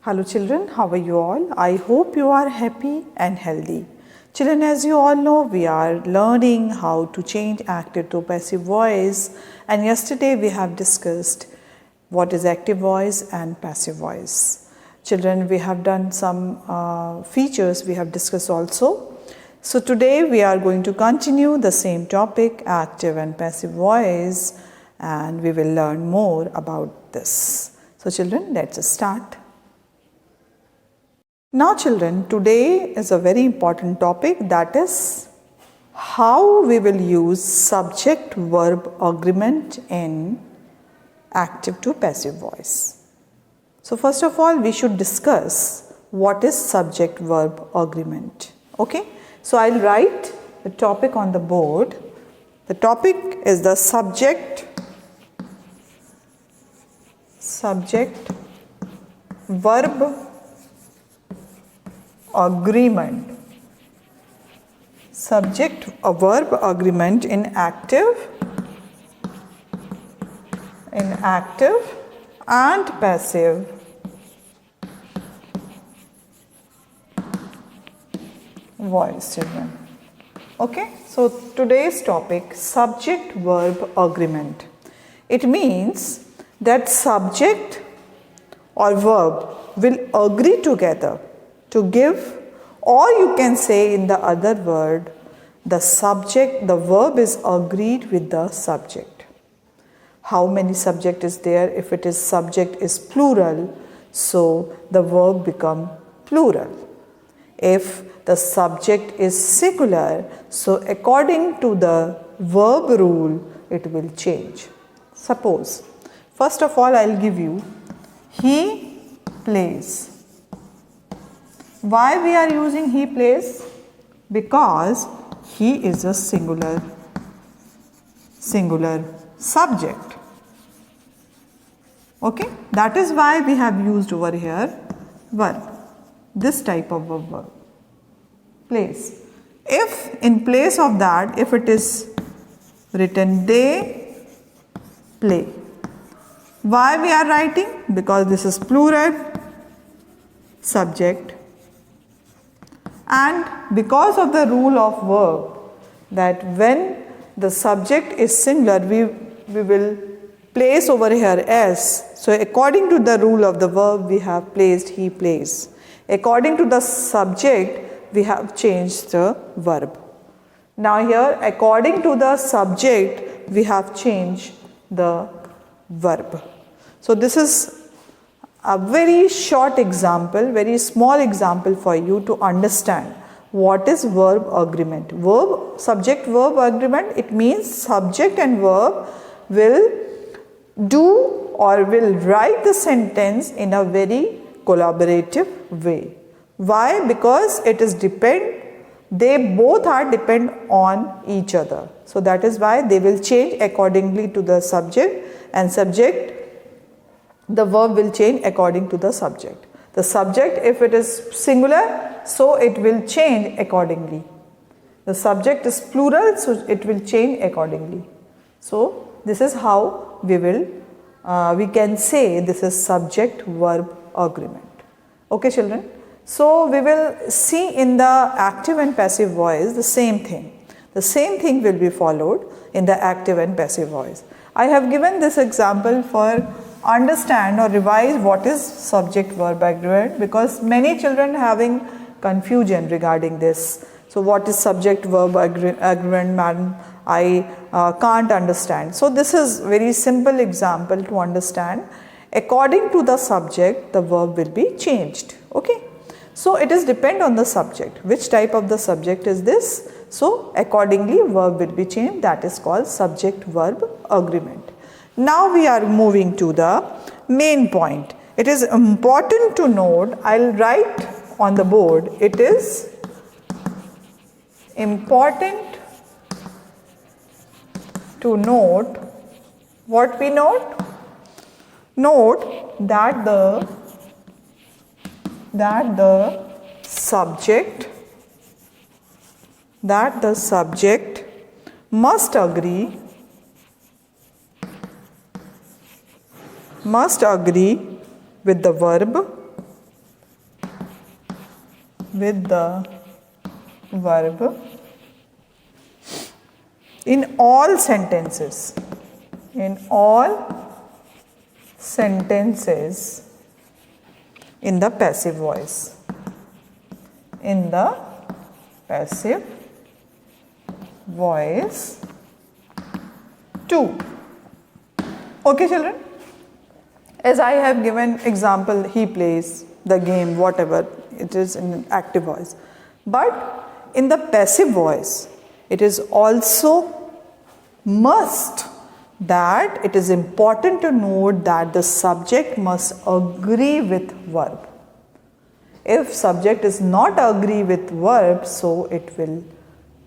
Hello children, how are you all? I hope you are happy and healthy. Children, as you all know, we are learning how to change active to passive voice, and yesterday we have discussed what is active voice and passive voice. Children, we have done some features we have discussed also. So today we are going to continue the same topic, active and passive voice, and we will learn more about this. So children, let's start. Now children, today is a very important topic, that is how we will use subject-verb agreement in active to passive voice. So first of all, we should discuss what is subject-verb agreement. Okay, so I'll write the topic on the board. The topic is the subject-verb agreement. Subject-verb agreement in active and passive voice, children. Okay, so today's topic, subject-verb agreement. It means that subject or verb will agree together to give, or you can say in the other word, the verb is agreed with the subject. How many subject is there? If it is subject is plural, so the verb become plural. If the subject is singular, so according to the verb rule, it will change. Suppose, first of all, I'll give you, he plays. Why we are using he plays? Because he is a singular subject. Okay, that is why we have used over here verb, this type of a verb, plays. If in place of that, if it is written they play, why we are writing? Because this is plural subject, and because of the rule of verb that when the subject is singular, we will place over here s. So according to the rule of the verb, we have placed he plays. According to the subject, we have changed the verb. Now here, according to the subject, we have changed the verb. So this is a very short example, very small example for you to understand what is verb agreement. Subject-verb agreement, it means subject and verb will do or will write the sentence in a very collaborative way. Why? Because it is they both are depend on each other. So that is why they will change accordingly to the subject, and the verb will change according to the subject. The subject, if it is singular, so it will change accordingly. The subject is plural, so it will change accordingly. So this is how we can say this is subject-verb agreement. Okay, children. So we will see in the active and passive voice the same thing. The same thing will be followed in the active and passive voice. I have given this example for understand or revise what is subject-verb agreement, because many children having confusion regarding this. So what is subject-verb agreement, madam? I can't understand. So this is very simple example to understand. According to the subject, the verb will be changed. Okay. So it is depend on the subject. Which type of the subject is this? So accordingly, verb will be changed. That is called subject-verb agreement. Now we are moving to the main point. It is important to note, I'll write on the board, it is important to note, what we note? Note that the subject must agree with the verb with the verb in all sentences. In all sentences in the passive voice. In the passive voice too. Okay, children? As I have given example, he plays the game, whatever it is in active voice. But in the passive voice, it is also must that it is important to note that the subject must agree with verb. If subject is not agree with verb, so it will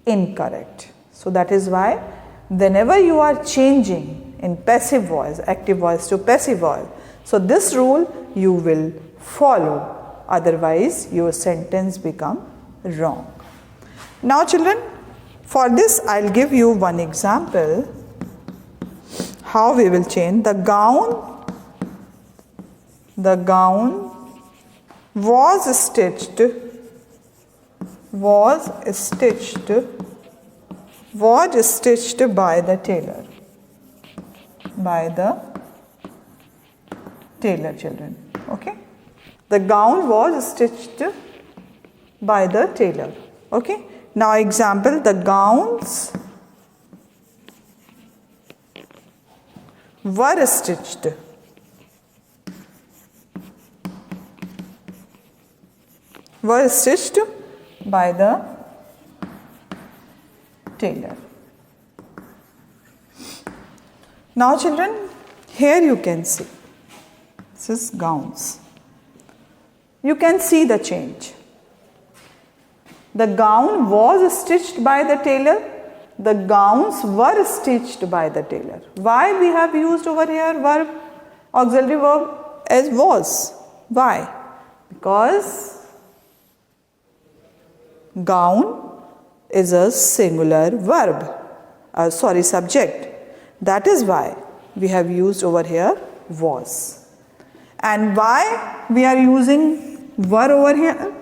incorrect. So that is why whenever you are changing in passive voice, active voice to passive voice, so this rule you will follow, otherwise your sentence become wrong. Now children, for this I will give you one example how we will change. The gown was stitched by the tailor. By the tailor, children. Okay. The gown was stitched by the tailor. Okay. Now example, the gowns were stitched. Were stitched by the tailor. Now children, here you can see, this is gowns. You can see the change. The gown was stitched by the tailor. The gowns were stitched by the tailor. Why we have used over here verb, auxiliary verb as was? Why? Because gown is a singular verb, subject. That is why we have used over here was. And why we are using were over here?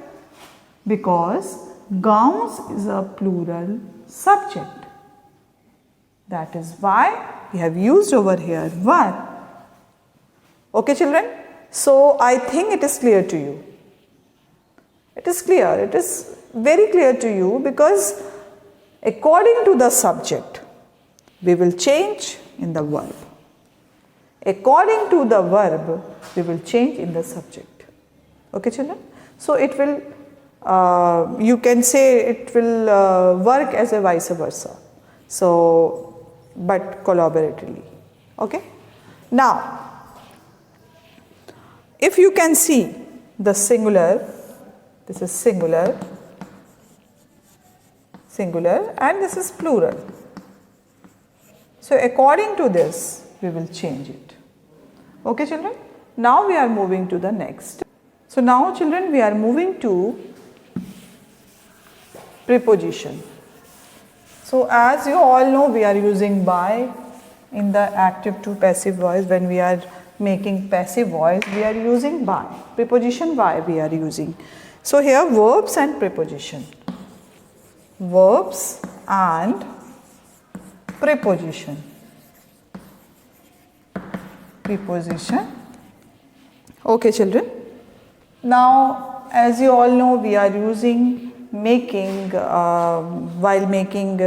Because gowns is a plural subject. That is why we have used over here were. Okay children? So I think it is clear to you. It is clear. It is very clear to you because according to the subject, we will change in the verb. According to the verb, we will change in the subject. Okay children? So it will, you can say it will work as a vice versa. So, but collaboratively. Okay? Now, if you can see the singular, this is singular, and this is plural. So according to this, we will change it. Okay children? Now we are moving to the next. So now children, we are moving to preposition. So as you all know, we are using by in the active to passive voice. When we are making passive voice, we are using by. Preposition by we are using. So here verbs and preposition. Verbs and preposition. Preposition. Okay children. Now as you all know, we are using while making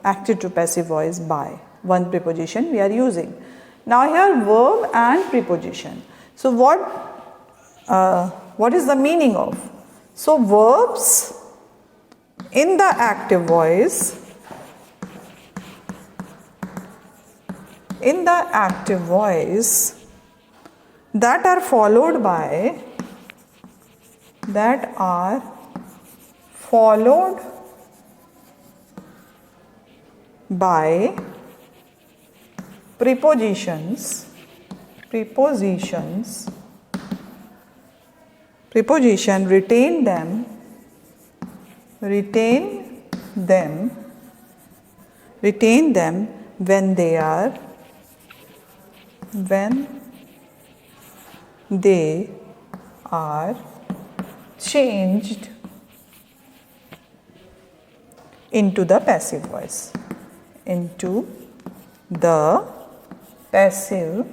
active to passive voice by. One preposition we are using. Now here verb and preposition. So what is the meaning of? So verbs in the active voice, that are followed by prepositions, retain them when they are changed into the passive voice. Into the passive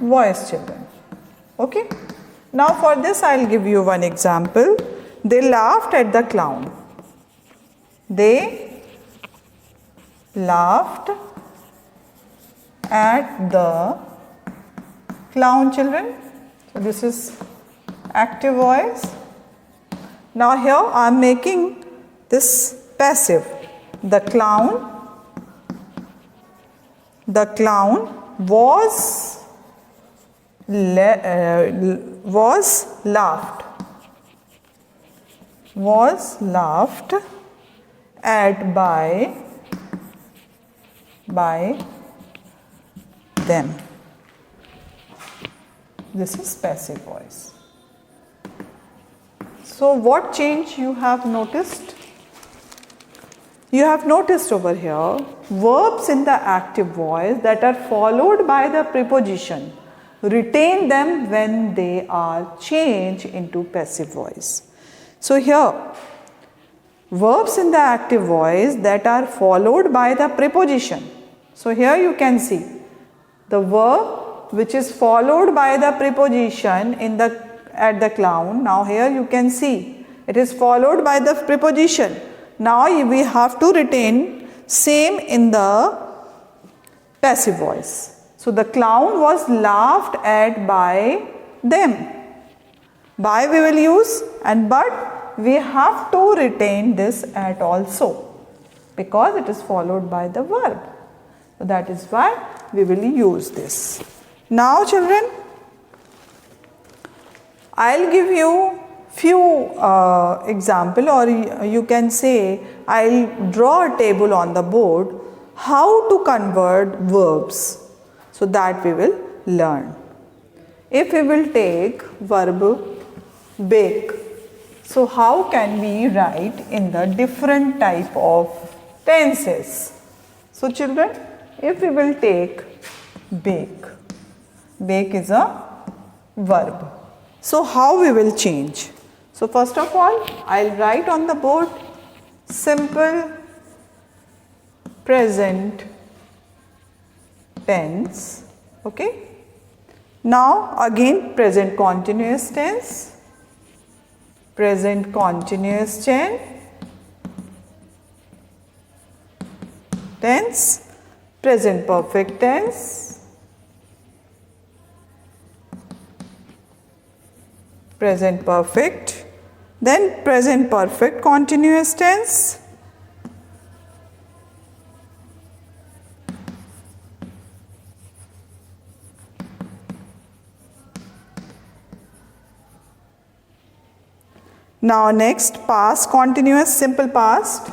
voice, children. Okay. Now for this I will give you one example. They laughed at the clown. They laughed at the clown, children. So this is active voice. Now here I am making this passive. The clown was laughed at by them. This is passive voice. So what change you have noticed? You have noticed over here verbs in the active voice that are followed by the preposition. Retain them when they are changed into passive voice. So here verbs in the active voice that are followed by the preposition. So here you can see the verb which is followed by the preposition at the clown. Now here you can see it is followed by the preposition. Now we have to retain same in the passive voice. So the clown was laughed at by them. By we will use and but we have to retain this at also because it is followed by the verb. So that is why we will use this. Now children, I will give you few example, or you can say I will draw a table on the board how to convert verbs. So that we will learn. If we will take verb bake, so how can we write in the different type of tenses? So children, if we will take bake, bake is a verb. So how we will change? So first of all, I will write on the board simple present tense. Okay. Now again present continuous tense, present continuous tense, present perfect tense, present perfect, then present perfect continuous tense, now next past continuous, simple past,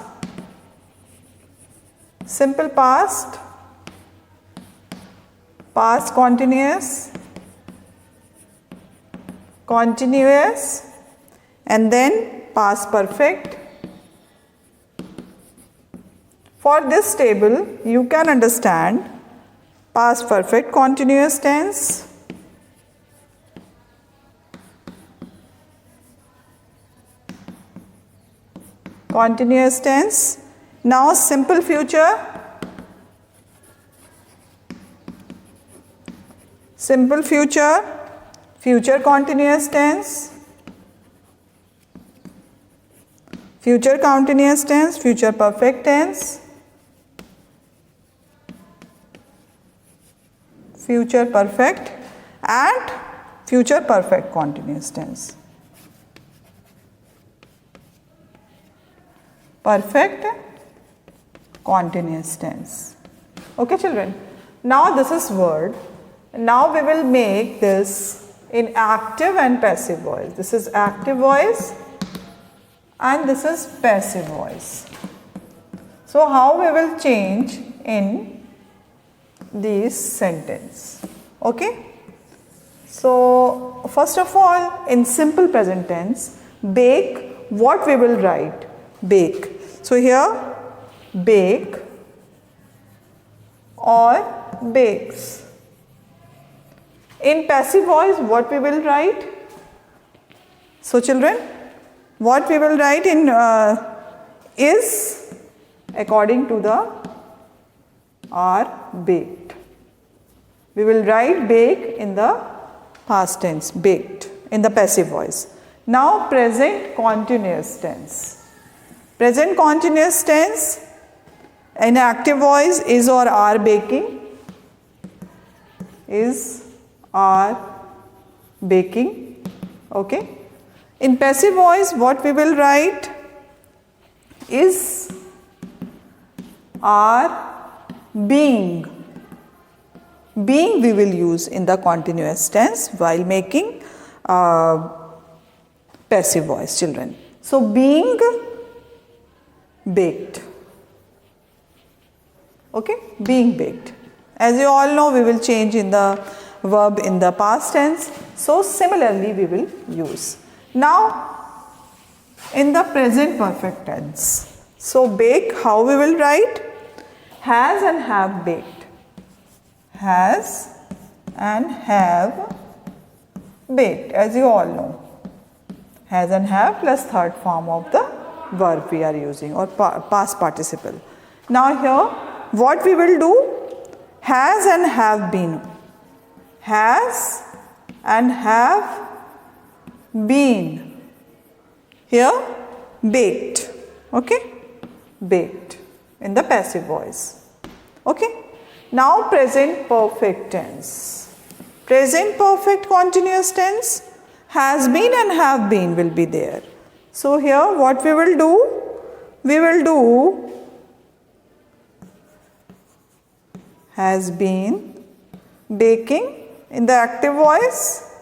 past continuous, continuous, and then past perfect. For this table you can understand past perfect continuous tense, continuous tense. Now simple future, future continuous tense, future continuous tense, future perfect tense, future perfect, and future perfect continuous tense. Perfect continuous tense. Okay children. Now this is word. Now we will make this in active and passive voice. This is active voice and this is passive voice. So how we will change in this sentence? Okay. So first of all, in simple present tense, bake, what we will write? Bake. So here bake or bakes. In passive voice, what we will write? So children, what we will write is according to the are baked. We will write bake in the past tense, baked in the passive voice. Now present continuous tense. Present continuous tense in active voice is or are baking. Is are baking. Okay. In passive voice what we will write is are being. Being we will use in the continuous tense while making passive voice, children. So being baked. Okay, being baked. As you all know, we will change in the verb in the past tense. So similarly we will use. Now in the present perfect tense. So bake, how we will write? Has and have baked. Has and have baked, as you all know. Has and have plus third form of the verb we are using, or past participle. Now here what we will do? Has and have been. Has and have been. Here baked. Okay, baked in the passive voice. Okay. Now present perfect tense. Present perfect continuous tense, has been and have been will be there. So here what we will do? We will do has been baking in the active voice,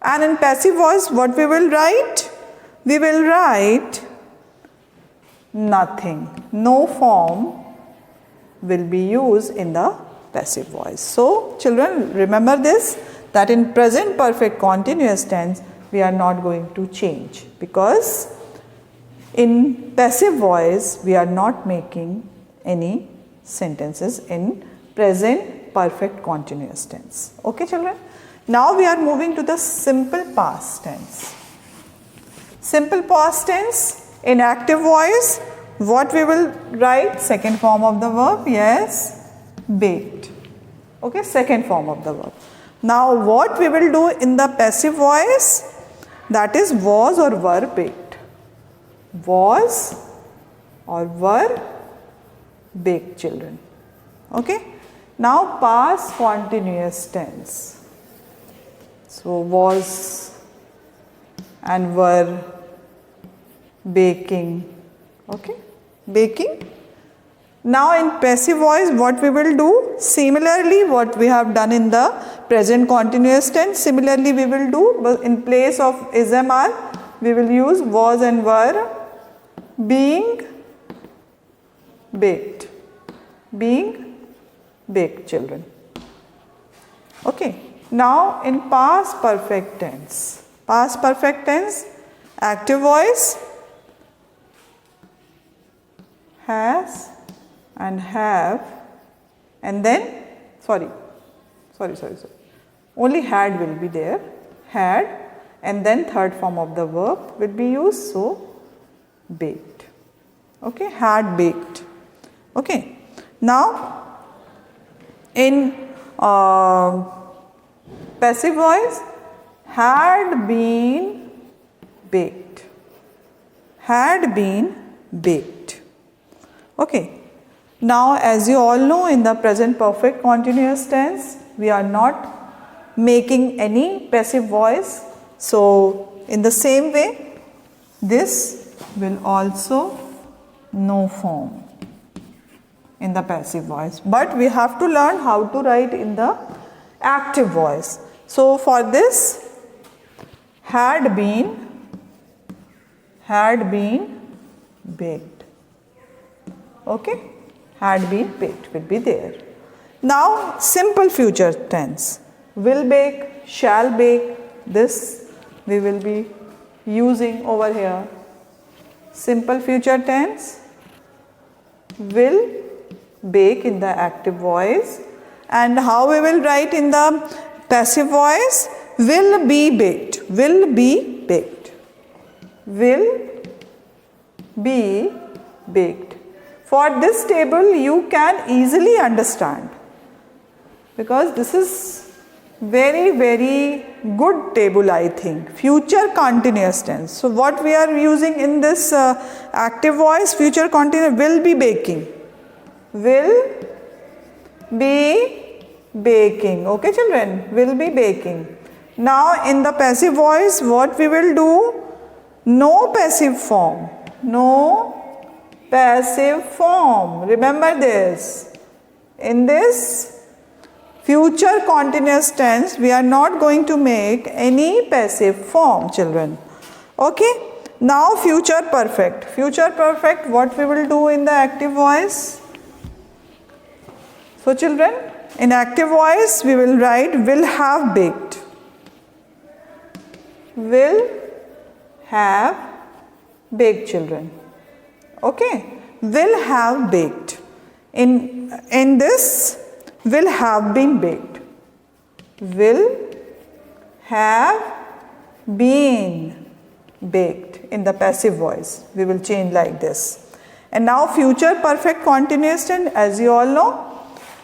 and in passive voice what we will write? We will write nothing. No form will be used in the passive voice. So children, remember this, that in present perfect continuous tense we are not going to change, because in passive voice we are not making any sentences in present perfect continuous tense. Okay children. Now we are moving to the simple past tense. Simple past tense in active voice, what we will write? Second form of the verb, yes, baked. Okay, second form of the verb. Now what we will do in the passive voice? That is was or were baked. Was or were baked, children. Okay. Now past continuous tense. So was and were baking. Okay, baking. Now in passive voice what we will do? Similarly what we have done in the present continuous tense, similarly we will do, but in place of is am are we will use was and were being baked. Being baked, children. Okay. Now in past perfect tense. Past perfect tense, active voice, has and have, and then sorry, only had will be there, had, and then third form of the verb will be used, so baked. Okay, had baked. Okay. Now in passive voice, had been baked. Had been baked. Okay. Now as you all know, in the present perfect continuous tense we are not making any passive voice. So in the same way this will also no form in the passive voice, but we have to learn how to write in the active voice. So for this, had been baked. Okay, had been baked will be there. Now simple future tense, will bake, shall bake, this we will be using over here. Simple future tense, will bake in the active voice, and how we will write in the passive voice? Will be baked. Will be baked. Will be baked. For this table you can easily understand, because this is very good table, I think. Future continuous tense. So what we are using in this active voice, future continuous, will be baking. Will be baking. Okay children, will be baking. Now in the passive voice, what we will do? No passive form. No passive form. Remember this. In this future continuous tense, we are not going to make any passive form, children. Okay. Now future perfect. Future perfect, what we will do in the active voice? So children, in active voice, we will write will have baked. Will have baked, children. Okay. Will have baked. In this, will have been baked. Will have been baked. In the passive voice, we will change like this. And now future perfect continuous tense, as you all know,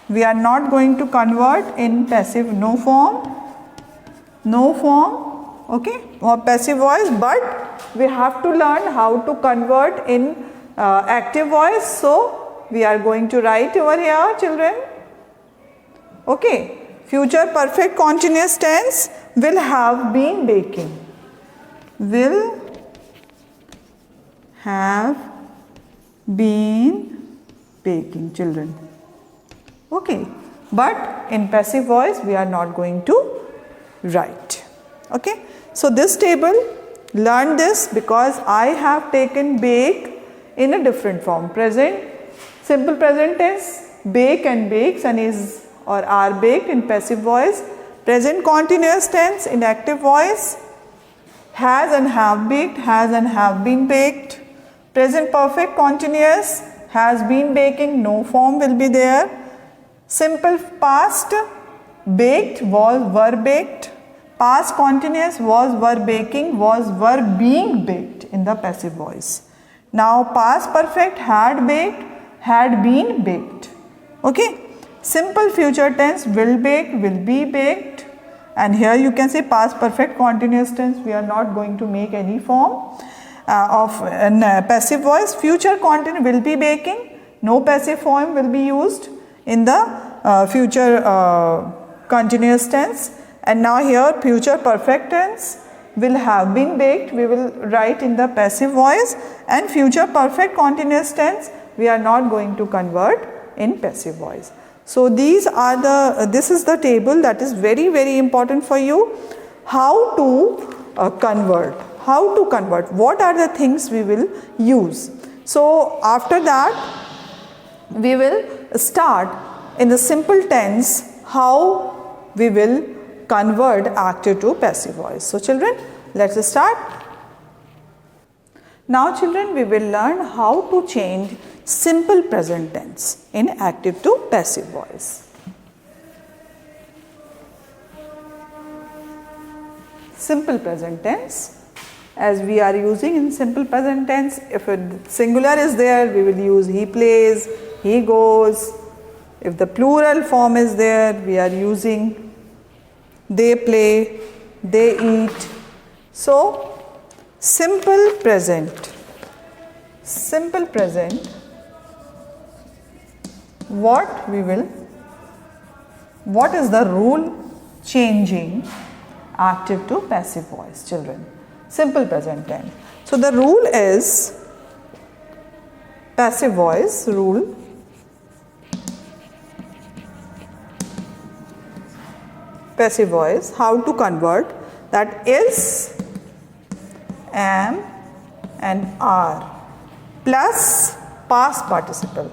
we are not going to convert in passive no form, okay, or passive voice, but we have to learn how to convert in active voice. So we are going to write over here, children. Okay, future perfect continuous tense, will have been baking. Will have been baking, children. Okay, but in passive voice we are not going to write. Okay, so this table, learn this, because I have taken bake in a different form. Present, simple present tense, bake and bakes, and is or are baked in passive voice. Present continuous tense in active voice, has and have baked, has and have been baked. Present perfect continuous, has been baking, no form will be there. Simple past, baked was were baked. Past continuous was were baking, was were being baked in the passive voice. Now past perfect, had baked, had been baked. Okay. Simple future tense, will bake, will be baked. And here you can say past perfect continuous tense, we are not going to make any form of passive voice. Future continuous, will be baking, no passive form will be used in the future continuous tense. And now here future perfect tense, will have been baked, we will write in the passive voice, and future perfect continuous tense we are not going to convert in passive voice. So these are this is the table that is very important for you. How to convert, what are the things we will use. So after that we will start in the simple tense how we will convert active to passive voice. So children, let us start. Now children, we will learn how to change simple present tense in active to passive voice. Simple present tense, as we are using in simple present tense, if a singular is there, we will use he plays, he goes. If the plural form is there, we are using they play, they eat. So simple present, what is the rule changing active to passive voice, children? Simple present tense. So the rule is passive voice rule. Passive voice, how to convert, that is, am and are plus past participle.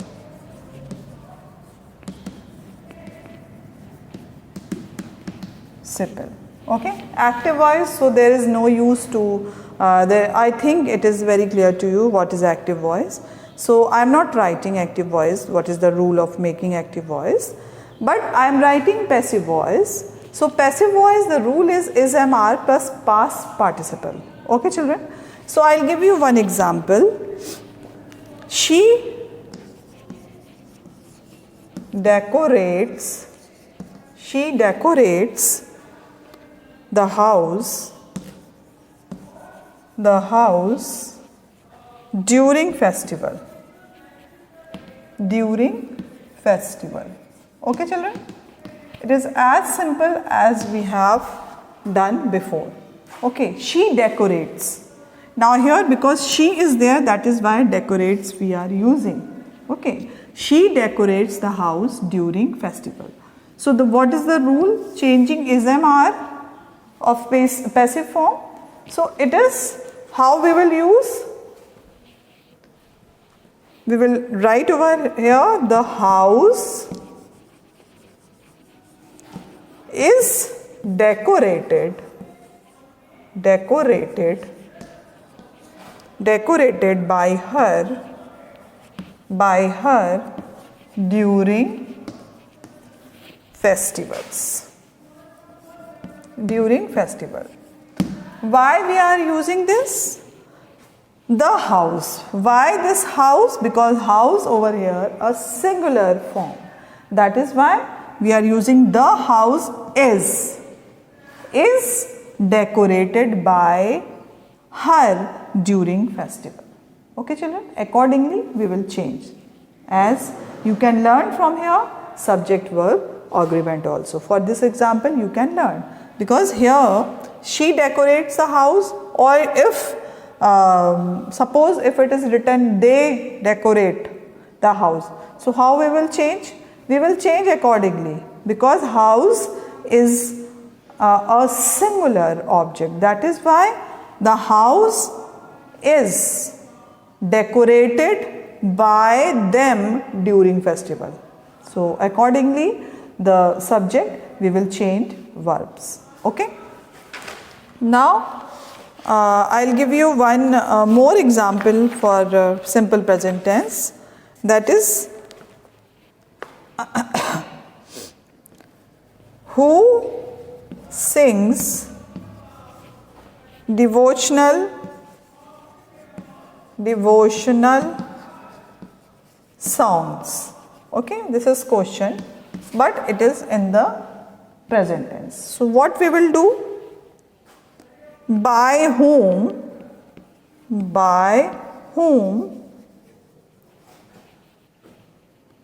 Simple. Okay, active voice, so there is no use to I think it is very clear to you what is active voice. So I am not writing active voice, what is the rule of making active voice, but I am writing passive voice. So passive voice, the rule is am are plus past participle. Okay children. So I'll give you one example. She decorates the house during festival. Okay children, it is as simple as we have done before. Okay, she decorates. Now here, because she is there, that is why decorates we are using. Okay, she decorates the house during festival. So what is the rule? Changing is MR of passive form. So it is how we will use. We will write over here, the house is decorated by her during festivals. Why we are using this? The house. Why this house? Because house over here a singular form. That is why we are using the house is decorated by her during festival. Okay children, accordingly we will change. As you can learn from here, subject verb agreement also. For this example you can learn, because here she decorates the house, or if suppose if it is written they decorate the house, so how we will change? We will change accordingly, because house is a singular object. That is why the house is decorated by them during festival. So accordingly the subject we will change verbs. Okay. Now I'll give you one more example for simple present tense, that is who sings devotional songs. Okay, this is question, but it is in the present tense. So what we will do? By whom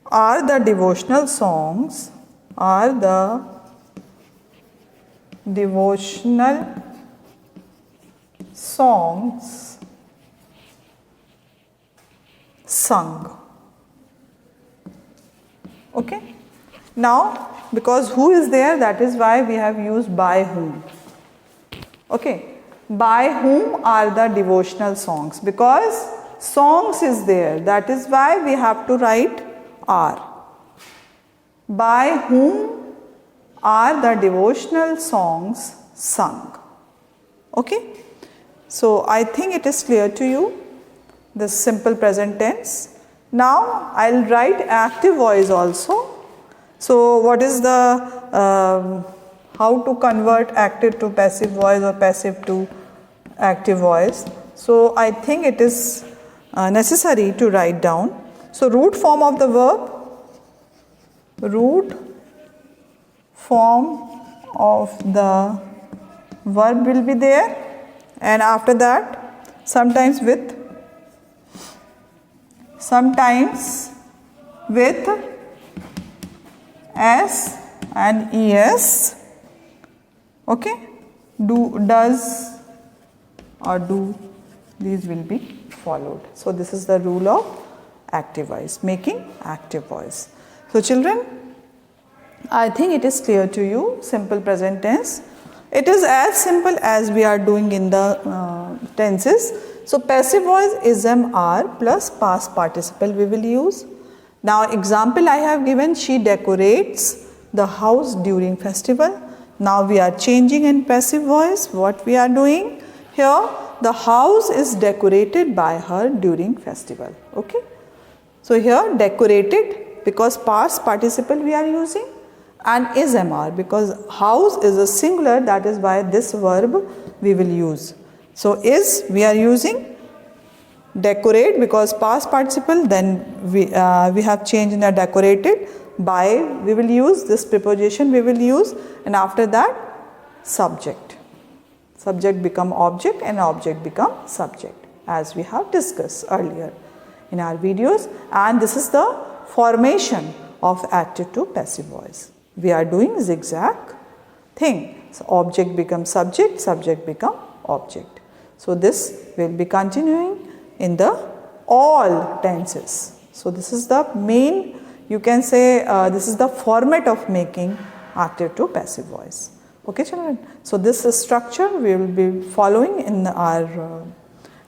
are the devotional songs sung? Okay. Now because who is there, that is why we have used by whom. Okay, by whom are the devotional songs? Because songs is there, that is why we have to write are. By whom are the devotional songs sung? Okay, so I think it is clear to you, this simple present tense. Now I'll write active voice also. So what is the how to convert active to passive voice or passive to active voice? So I think it is necessary to write down. So root form of the verb will be there, and after that sometimes with s and es. Okay, does or do, these will be followed. So this is the rule of active voice, making active voice. So children, I think it is clear to you, simple present tense. It is as simple as we are doing in the tenses. So passive voice is are plus past participle we will use. Now example I have given, she decorates the house during festival. Now we are changing in passive voice. What we are doing here, the house is decorated by her during festival. Okay, so here decorated because past participle we are using, and is MR because house is a singular, that is why this verb we will use. So is we are using, decorate, because past participle, then we have changed in a decorated. By, we will use this preposition, we will use, and after that subject. Subject become object and object become subject, as we have discussed earlier in our videos. And this is the formation of active to passive voice. We are doing zigzag thing. So object becomes subject, subject become object. So this will be continuing in the all tenses. So this is the main, you can say this is the format of making active to passive voice. Okay children. So this structure we will be following in our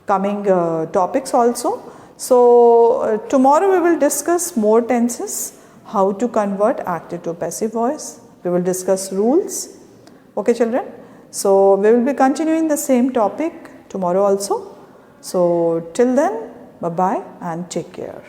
coming topics also. So tomorrow we will discuss more tenses, how to convert active to passive voice. We will discuss rules. Okay children. So we will be continuing the same topic tomorrow also. So till then, bye bye and take care.